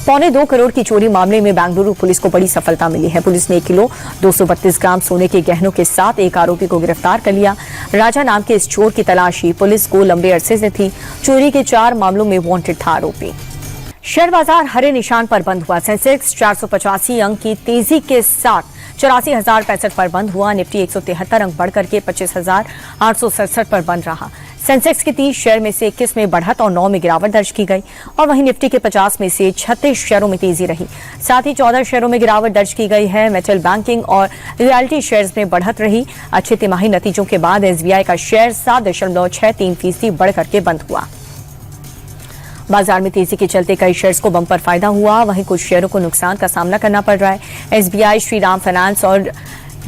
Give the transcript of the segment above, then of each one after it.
2.25 करोड़ की चोरी मामले में बेंगलुरु पुलिस को बड़ी सफलता मिली है। पुलिस ने 1 किलो 232 ग्राम सोने के गहनों के साथ एक आरोपी को गिरफ्तार कर लिया। राजा नाम के इस चोर की तलाशी पुलिस को लंबे अरसे से थी। चोरी के 4 मामलों में वांटेड था आरोपी। शेयर बाजार हरे निशान पर बंद हुआ। सेंसेक्स 485 अंक की तेजी के साथ 84,065 पर बंद हुआ। निफ्टी 173 अंक बढ़कर के 25,867 पर बंद रहा। सेंसेक्स के 30 शेयर में से 21 में बढ़त और 9 में गिरावट दर्ज की गई और वहीं निफ्टी के 50 में से 36 शेयरों में तेजी रही। साथ ही 14 शेयरों में गिरावट दर्ज की गई है। मेटल, बैंकिंग और रियल्टी शेयर्स में बढ़त रही। अच्छे तिमाही नतीजों के बाद एसबीआई का शेयर 7.63% बढ़कर के बंद हुआ। बाजार में तेजी के चलते कई शेयर्स को बम्पर फायदा हुआ, वहीं कुछ शेयरों को नुकसान का सामना करना पड़ रहा है। एसबीआई, श्रीराम फाइनेंस और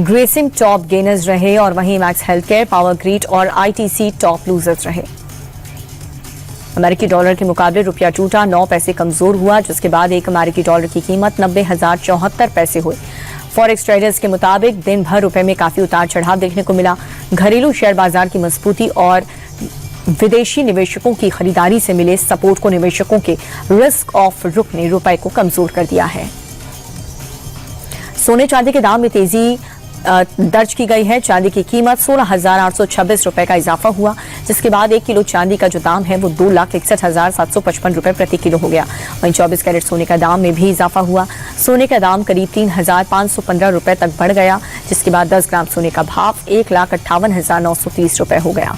ग्रेसिम टॉप गेनर्स रहे और वहीं मैक्स हेल्थकेयर, पावर ग्रिड और आईटीसी टॉप लूजर्स रहे। अमेरिकी डॉलर के मुकाबले रुपया टूटा, 9 पैसे कमजोर हुआ, जिसके बाद एक अमेरिकी डॉलर की कीमत 90,074 पैसे हुई। फॉरेक्स ट्रेडर्स के मुताबिक दिन भर रुपए में काफी उतार चढ़ाव देखने को मिला। घरेलू शेयर बाजार की मजबूती और विदेशी निवेशकों की खरीदारी से मिले सपोर्ट को निवेशकों के रिस्क ऑफ रुख ने रुपए को कमजोर कर दिया है। सोने चांदी के दाम में तेजी दर्ज की गई है। चांदी की कीमत 16,826 रुपए का इजाफा हुआ, जिसके बाद 1 किलो चांदी का जो दाम है वो 2,61,755 रुपए प्रति किलो हो गया। वहीं 24 कैरेट सोने का दाम में भी इजाफा हुआ। सोने का दाम करीब 3,515 रुपए तक बढ़ गया, जिसके बाद 10 ग्राम सोने का भाव 1,58,930 रुपए हो गया।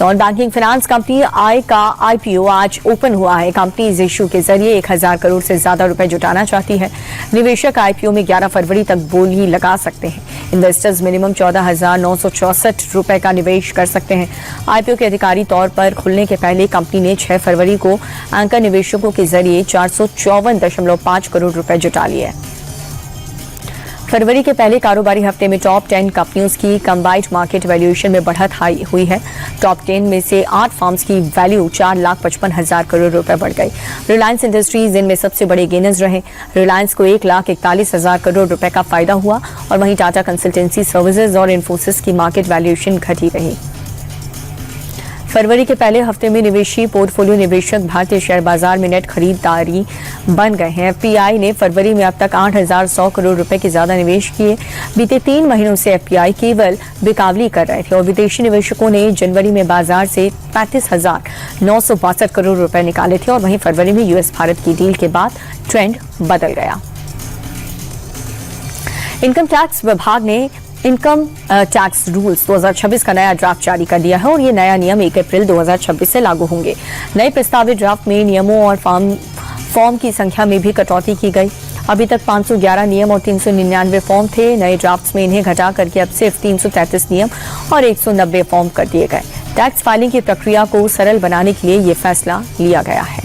नॉन बैंकिंग फाइनेंस कंपनी आई का आईपीओ आज ओपन हुआ है। कंपनी इस इश्यू के जरिए 1,000 करोड़ से ज्यादा रुपए जुटाना चाहती है। निवेशक आईपीओ में 11 फरवरी तक बोली लगा सकते हैं। इन्वेस्टर्स मिनिमम 14,964 रुपए का निवेश कर सकते हैं। आईपीओ के अधिकारी तौर पर खुलने के पहले कंपनी ने 6 फरवरी को एंकर निवेशकों के जरिए 454.5 करोड़ रुपए जुटा लिए। फरवरी के पहले कारोबारी हफ्ते में टॉप 10 कंपनियों की कंबाइंड मार्केट वैल्यूएशन में बढ़त हुई है। टॉप 10 में से 8 फर्म्स की वैल्यू 4,55,000 करोड़ रुपए बढ़ गई। रिलायंस इंडस्ट्रीज इनमें सबसे बड़े गेनर्स रहे। रिलायंस को 1,41,000 करोड़ रुपए का फायदा हुआ और वहीं टाटा कंसल्टेंसी सर्विसेज और इन्फोसिस की मार्केट वैल्यूएशन घटी रही। फरवरी के पहले हफ्ते में निवेशी पोर्टफोलियो निवेशक भारतीय शेयर बाजार में नेट खरीदारी बन गए हैं। एफपीआई ने फरवरी में अब तक 8,100 करोड़ रुपए के ज्यादा निवेश किए। बीते 3 महीनों से एफपीआई केवल बिकावली कर रहे थे और विदेशी निवेशकों ने जनवरी में बाजार से 35,962 करोड़ रुपए निकाले थे और वहीं फरवरी में यूएस भारत की डील के बाद ट्रेंड बदल गया। इनकम टैक्स विभाग ने इनकम टैक्स रूल्स 2026 का नया ड्राफ्ट जारी कर दिया है और ये नया नियम 1 अप्रैल 2026 से लागू होंगे। नए प्रस्तावित ड्राफ्ट में नियमों और फॉर्म की संख्या में भी कटौती की गई। अभी तक 511 नियम और 399 फॉर्म थे। नए ड्राफ्ट में इन्हें घटा करके अब सिर्फ 333 नियम और 190 फॉर्म कर दिए गए। टैक्स फाइलिंग की प्रक्रिया को सरल बनाने के लिए ये फैसला लिया गया है।